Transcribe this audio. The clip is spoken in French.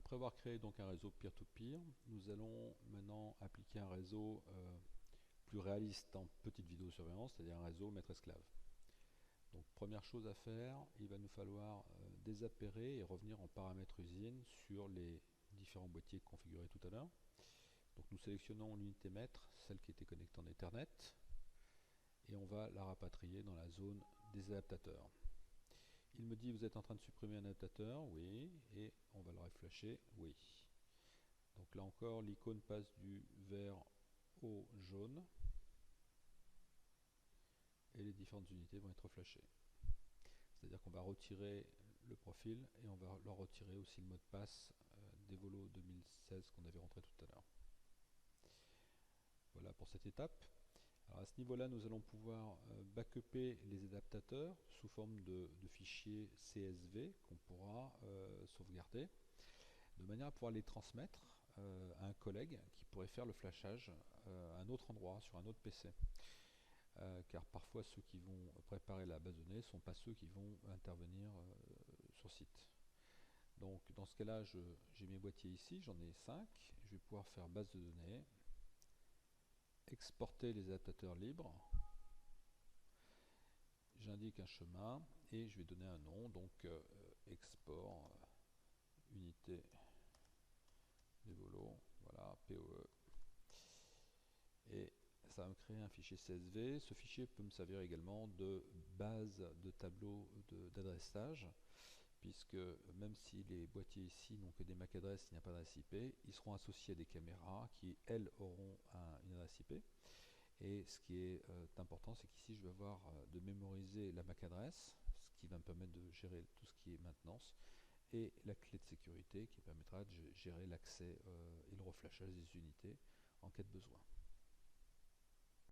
Après avoir créé donc un réseau peer-to-peer, nous allons maintenant appliquer un réseau plus réaliste en petite vidéosurveillance, c'est-à-dire un réseau maître-esclave. Donc première chose à faire, il va nous falloir désappairer et revenir en paramètres usine sur les différents boîtiers configurés tout à l'heure. Donc nous sélectionnons l'unité maître, celle qui était connectée en Ethernet, et on va la rapatrier dans la zone des adaptateurs. Il me dit vous êtes en train de supprimer un adaptateur, oui, et on va le reflasher, oui. Donc là encore l'icône passe du vert au jaune et les différentes unités vont être flashées. C'est-à-dire qu'on va retirer le profil et on va leur retirer aussi le mot de passe des Volo 2016 qu'on avait rentré tout à l'heure. Voilà pour cette étape. Alors à ce niveau-là, nous allons pouvoir backuper les adaptateurs sous forme de fichiers CSV qu'on pourra sauvegarder, de manière à pouvoir les transmettre à un collègue qui pourrait faire le flashage à un autre endroit, sur un autre PC. Car parfois ceux qui vont préparer la base de données ne sont pas ceux qui vont intervenir sur site. Donc dans ce cas-là, j'ai mes boîtiers ici, j'en ai 5. Je vais pouvoir faire base de données, exporter les adaptateurs libres, j'indique un chemin et je vais donner un nom, donc export unité des Volo, voilà, POE. Et ça va me créer un fichier CSV. Ce fichier peut me servir également de base de tableau d'adressage, puisque même si les boîtiers ici n'ont que des MAC adresses, il n'y a pas d'adresse IP, ils seront associés à des caméras qui, elles, auront une adresse IP. Et ce qui est important, c'est qu'ici, je vais avoir de mémoriser la MAC adresse, ce qui va me permettre de gérer tout ce qui est maintenance, et la clé de sécurité qui permettra de gérer l'accès et le reflashage des unités en cas de besoin.